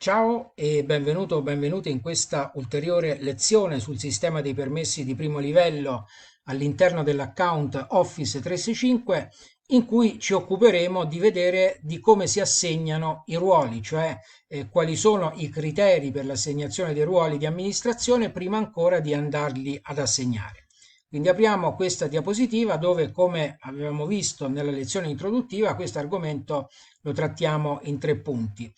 Ciao e benvenuto o benvenuti in questa ulteriore lezione sul sistema dei permessi di primo livello all'interno dell'account Office 365, in cui ci occuperemo di vedere di come si assegnano i ruoli, cioè quali sono i criteri per l'assegnazione dei ruoli di amministrazione prima ancora di andarli ad assegnare. Quindi apriamo questa diapositiva dove, come avevamo visto nella lezione introduttiva, questo argomento lo trattiamo in tre punti,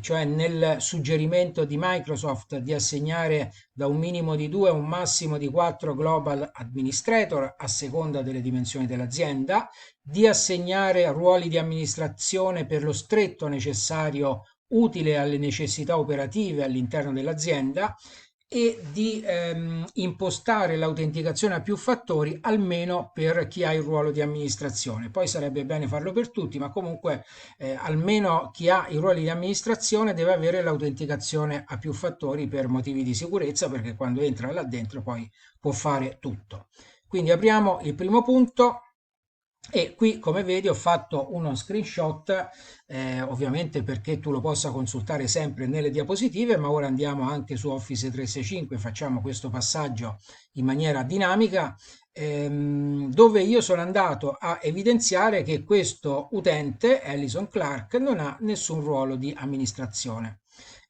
cioè nel suggerimento di Microsoft di assegnare da un minimo di 2 a un massimo di 4 Global Administrator a seconda delle dimensioni dell'azienda, di assegnare ruoli di amministrazione per lo stretto necessario utile alle necessità operative all'interno dell'azienda e di impostare l'autenticazione a più fattori almeno per chi ha il ruolo di amministrazione. Poi sarebbe bene farlo per tutti, ma comunque almeno chi ha i ruoli di amministrazione deve avere l'autenticazione a più fattori per motivi di sicurezza, perché quando entra là dentro poi può fare tutto. Quindi apriamo il primo punto. E qui, come vedi, ho fatto uno screenshot, ovviamente perché tu lo possa consultare sempre nelle diapositive, ma ora andiamo anche su Office 365, facciamo questo passaggio in maniera dinamica, dove io sono andato a evidenziare che questo utente, Alison Clark, non ha nessun ruolo di amministrazione.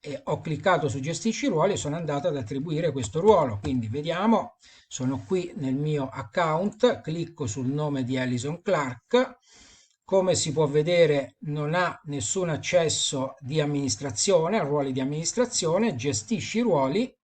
E ho cliccato su Gestisci ruoli e sono andato ad attribuire questo ruolo. Quindi vediamo, sono qui nel mio account, clicco sul nome di Alison Clark. Come si può vedere non ha nessun accesso di amministrazione, a ruoli di amministrazione, gestisci i ruoli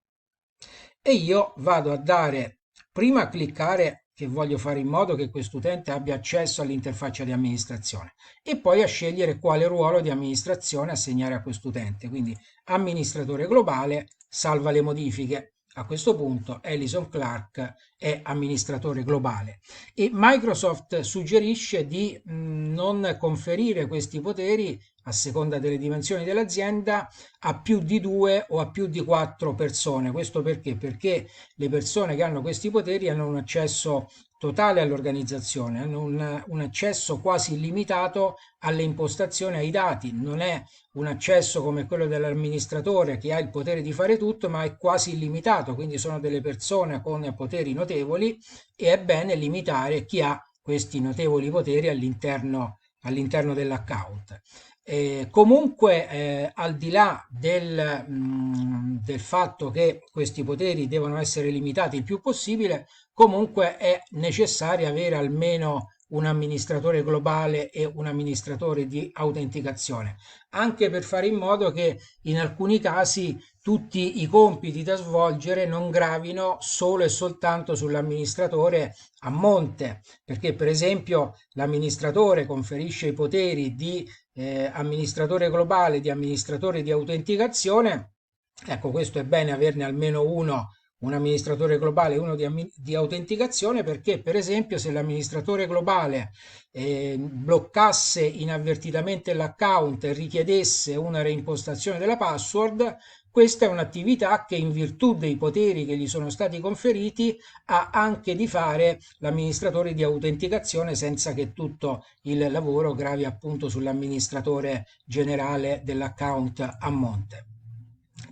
e io vado a dare, prima a cliccare che voglio fare in modo che quest'utente abbia accesso all'interfaccia di amministrazione e poi a scegliere quale ruolo di amministrazione assegnare a quest'utente. Quindi amministratore globale, salva le modifiche. A questo punto Alison Clark è amministratore globale e Microsoft suggerisce di non conferire questi poteri a seconda delle dimensioni dell'azienda a più di due o a più di quattro persone. Questo perché? Perché le persone che hanno questi poteri hanno un accesso totale all'organizzazione, hanno un accesso quasi illimitato alle impostazioni, ai dati. Non è un accesso come quello dell'amministratore che ha il potere di fare tutto, ma è quasi illimitato, quindi sono delle persone con poteri notevoli e è bene limitare chi ha questi notevoli poteri all'interno dell'account. Comunque, al di là del fatto che questi poteri devono essere limitati il più possibile, comunque è necessario avere almeno un amministratore globale e un amministratore di autenticazione, anche per fare in modo che in alcuni casi tutti i compiti da svolgere non gravino solo e soltanto sull'amministratore a monte, perché per esempio l'amministratore conferisce i poteri di amministratore globale, di amministratore di autenticazione. Ecco, questo è bene averne almeno uno, un amministratore globale e uno di autenticazione, perché per esempio se l'amministratore globale bloccasse inavvertitamente l'account e richiedesse una reimpostazione della password, questa è un'attività che in virtù dei poteri che gli sono stati conferiti ha anche di fare l'amministratore di autenticazione senza che tutto il lavoro gravi appunto sull'amministratore generale dell'account a monte.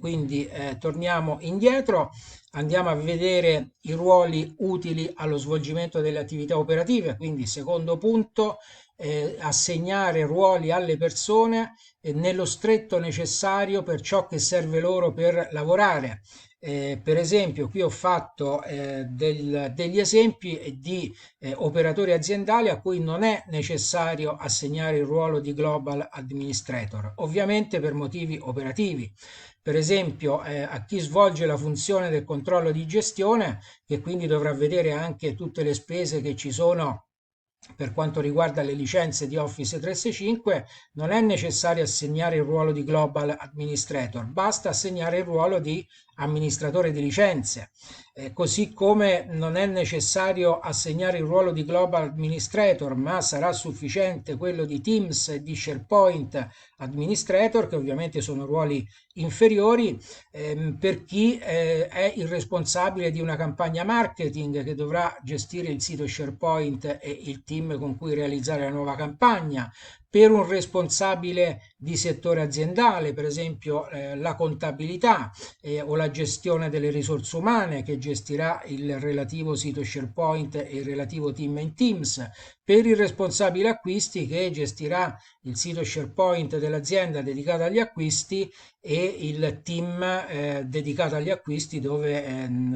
Quindi torniamo indietro, andiamo a vedere i ruoli utili allo svolgimento delle attività operative. Quindi secondo punto, assegnare ruoli alle persone nello stretto necessario per ciò che serve loro per lavorare. Per esempio, qui ho fatto degli esempi di operatori aziendali a cui non è necessario assegnare il ruolo di Global Administrator, ovviamente per motivi operativi. Per esempio, a chi svolge la funzione del controllo di gestione, che quindi dovrà vedere anche tutte le spese che ci sono per quanto riguarda le licenze di Office 365, non è necessario assegnare il ruolo di Global Administrator, basta assegnare il ruolo di amministratore di licenze. Così come non è necessario assegnare il ruolo di Global Administrator, ma sarà sufficiente quello di Teams e di SharePoint Administrator, che ovviamente sono ruoli inferiori, per chi è il responsabile di una campagna marketing che dovrà gestire il sito SharePoint e il team con cui realizzare la nuova campagna, per un responsabile di settore aziendale, per esempio la contabilità o la gestione delle risorse umane che gestirà il relativo sito SharePoint e il relativo team in Teams, per il responsabile acquisti che gestirà il sito SharePoint dell'azienda dedicato agli acquisti e il team dedicato agli acquisti dove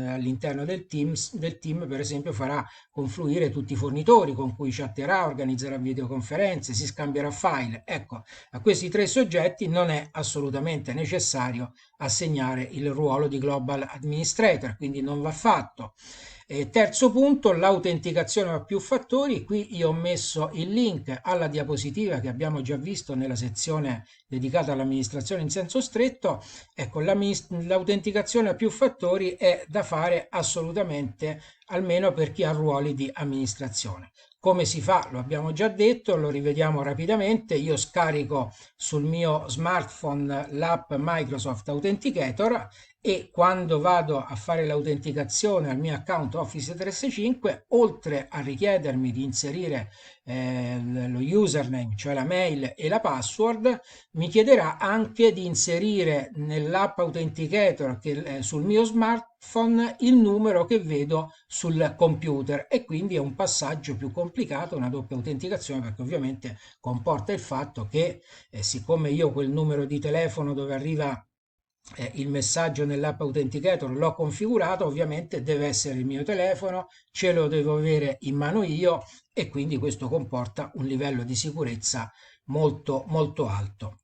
all'interno del team per esempio farà confluire tutti i fornitori con cui chatterà, organizzerà videoconferenze, si scambierà file. Ecco, a questi tre soggetti non è assolutamente necessario assegnare il ruolo di Global Administrator, quindi non va fatto. Terzo punto, l'autenticazione a più fattori. Qui io ho messo il link alla diapositiva che abbiamo già visto nella sezione dedicata all'amministrazione in senso stretto. Ecco, l'autenticazione a più fattori è da fare assolutamente, almeno per chi ha ruoli di amministrazione. Come si fa? Lo abbiamo già detto, lo rivediamo rapidamente. Io scarico sul mio smartphone l'app Microsoft Authenticator e quando vado a fare l'autenticazione al mio account Office 365, oltre a richiedermi di inserire lo username, cioè la mail e la password, mi chiederà anche di inserire nell'app Authenticator sul mio smartphone il numero che vedo sul computer e quindi è un passaggio più complicato, una doppia autenticazione perché ovviamente comporta il fatto che siccome io quel numero di telefono dove arriva il messaggio nell'app Authenticator l'ho configurato, ovviamente deve essere il mio telefono, ce lo devo avere in mano io e quindi questo comporta un livello di sicurezza molto molto alto.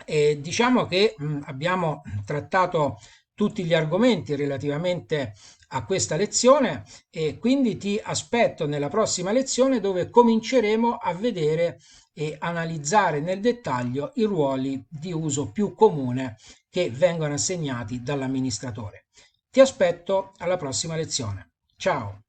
E diciamo che abbiamo trattato tutti gli argomenti relativamente a questa lezione e quindi ti aspetto nella prossima lezione dove cominceremo a vedere e analizzare nel dettaglio i ruoli di uso più comune che vengono assegnati dall'amministratore. Ti aspetto alla prossima lezione. Ciao!